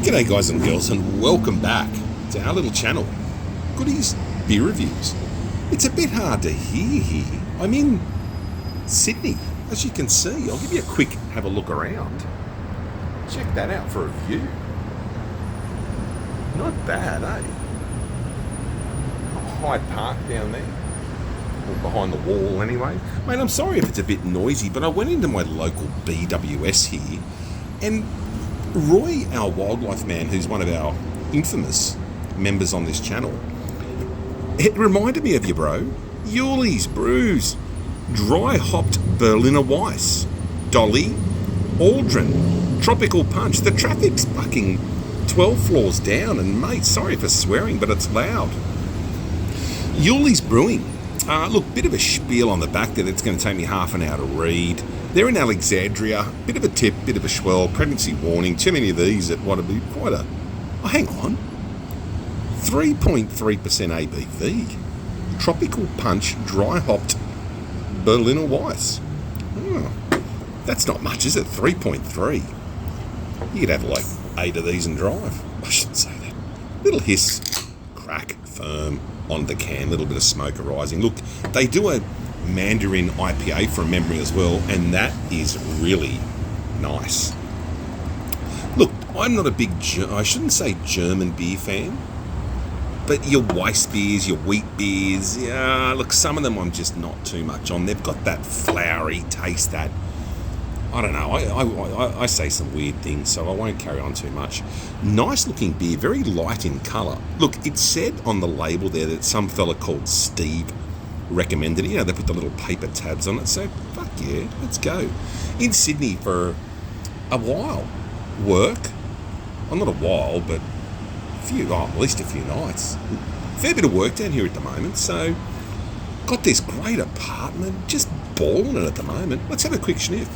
G'day guys and girls, and welcome back to our little channel, Goodies Beer Reviews. It's a bit hard to hear here. I'm in Sydney, as you can see. I'll give you a quick have a look around. Check that out for a view. Not bad, eh? Hyde Park down there. Or behind the wall anyway. Mate, I'm sorry if it's a bit noisy, but I went into my local BWS here, and Roy, our wildlife man, who's one of our infamous members on this channel, it reminded me of you, bro. Yullis, Brews, dry hopped Berliner Weiss, Dolly, Aldrin, Tropical Punch. The traffic's fucking 12 floors down, and mate, sorry for swearing, but it's loud. Yullis Brewing. Look, bit of a spiel on the back that it's going to take me half an hour to read. They're in Alexandria. Bit of a tip, bit of a swell. Pregnancy warning. Too many of these at what would be quite a... Oh, hang on. 3.3% ABV. Tropical Punch dry hopped Berliner Weiss. Oh, that's not much, is it? 3.3. You could have like 8 of these and drive. I shouldn't say that. Little hiss, crack, firm on the can. Little bit of smoke arising. Look, they do a Mandarin IPA from memory as well, and that is really nice. Look, I'm not a big, I shouldn't say German beer fan, but your Weiss beers, your wheat beers, yeah, look, some of them I'm just not too much on. They've got that flowery taste that, I don't know, I say some weird things, so I won't carry on too much. Nice looking beer, very light in colour. Look, it said on the label there that some fella called Steve recommended it. You know, they put the little paper tabs on it, so fuck yeah, let's go. In Sydney for a while. Work. Well, not a while, but at least a few nights. Fair bit of work down here at the moment, so got this great apartment, just balling it at the moment. Let's have a quick sniff.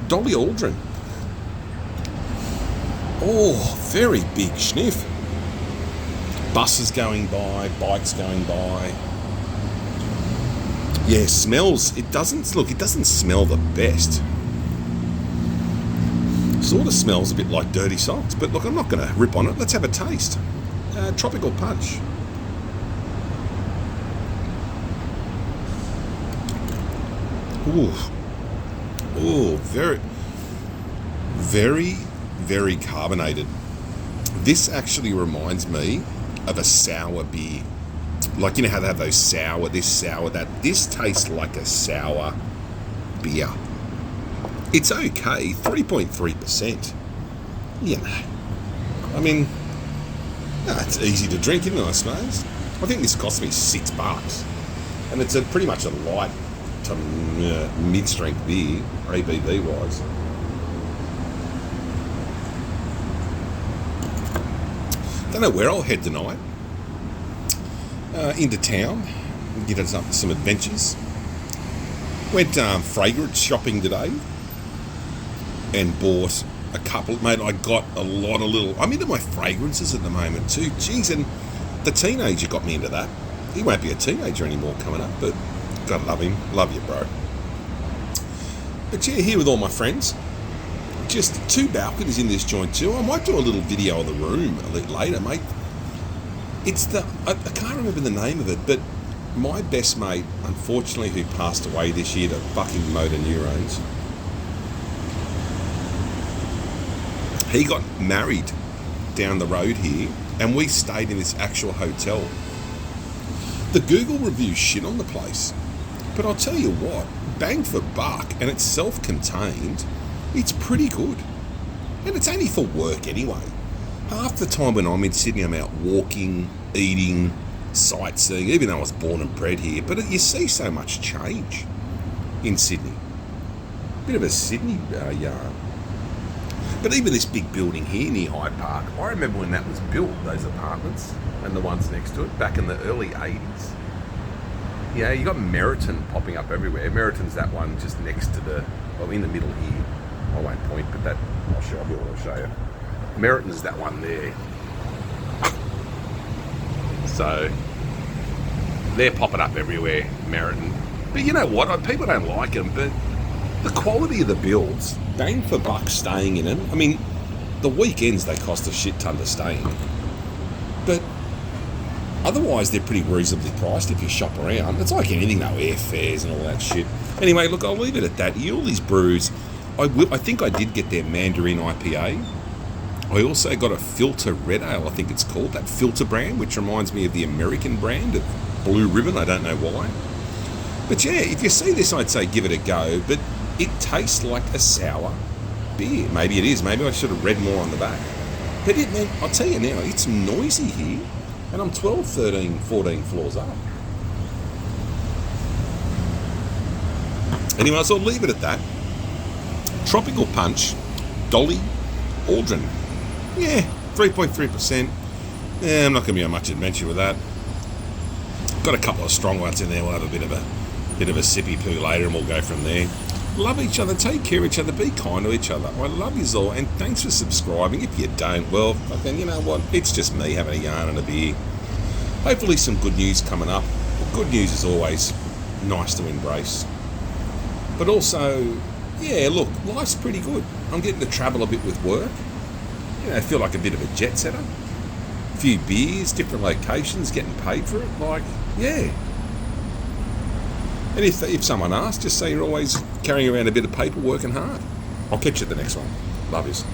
Dolly Aldrin. Oh, very big sniff. Buses going by, bikes going by. Yeah, smells. It doesn't smell the best. Sort of smells a bit like dirty socks, but look, I'm not going to rip on it. Let's have a taste. Tropical Punch. Ooh, very, very, very carbonated. This actually reminds me of a sour beer. Like, you know how they have those sour, this sour, that. This tastes like a sour beer. It's okay, 3.3%. You know, I mean, it's easy to drink, isn't it, I suppose? I think this cost me $6. And it's pretty much a light to mid-strength beer, ABV-wise. Don't know where I'll head tonight. Into town, get us up to some adventures. Went fragrance shopping today and bought a couple. Mate, I got a lot of little... I'm into my fragrances at the moment too. Jeez, and the teenager got me into that. He won't be a teenager anymore coming up, but gotta love him. Love you, bro. But yeah, here with all my friends. Just 2 balconies in this joint too. I might do a little video of the room a little later, mate. It's I can't remember the name of it, but my best mate, unfortunately, who passed away this year to fucking motor neurons, he got married down the road here, and we stayed in this actual hotel. The Google reviews shit on the place, but I'll tell you what, bang for buck, and it's self-contained, it's pretty good. And it's only for work anyway. Half the time when I'm in Sydney, I'm out walking, eating, sightseeing, even though I was born and bred here. But you see so much change in Sydney. Bit of a Sydney yarn. But even this big building here near Hyde Park, I remember when that was built, those apartments, and the ones next to it, back in the early 80s. Yeah, you got Meriton popping up everywhere. Meriton's that one just next to in the middle here. I won't point, but that, I'll be able to show you. Meriton's that one there. So they're popping up everywhere, Meriton. But you know what? People don't like them, but the quality of the builds, bang for buck staying in them. I mean, The weekends, they cost a shit ton to stay in. But otherwise, they're pretty reasonably priced if you shop around. It's like anything, though, airfares and all that shit. Anyway, look, I'll leave it at that. Yullis Brews, I think I did get their Mandarin IPA. I also got a Filter Red Ale, I think it's called, that Filter brand, which reminds me of the American brand of Blue Ribbon. I don't know why. But yeah, if you see this, I'd say give it a go. But it tastes like a sour beer. Maybe it is. Maybe I should have read more on the back. But man, I'll tell you now, it's noisy here. And I'm 12, 13, 14 floors up. Anyway, so I'll leave it at that. Tropical Punch, Dolly, Aldrin. Yeah, 3.3%. Yeah, I'm not going to be on much adventure with that. Got a couple of strong ones in there. We'll have a bit of a sippy poo later, and we'll go from there. Love each other, take care of each other, be kind to each other. I love you all, and thanks for subscribing. If you don't, well, then you know what? It's just me having a yarn and a beer. Hopefully some good news coming up. Well, good news is always nice to embrace. But also, yeah, look, life's pretty good. I'm getting to travel a bit with work. You know, I feel like a bit of a jet setter. A few beers, different locations, getting paid for it. Like, yeah. And if someone asks, just say you're always carrying around a bit of paper, working hard. I'll catch you at the next one. Love yous.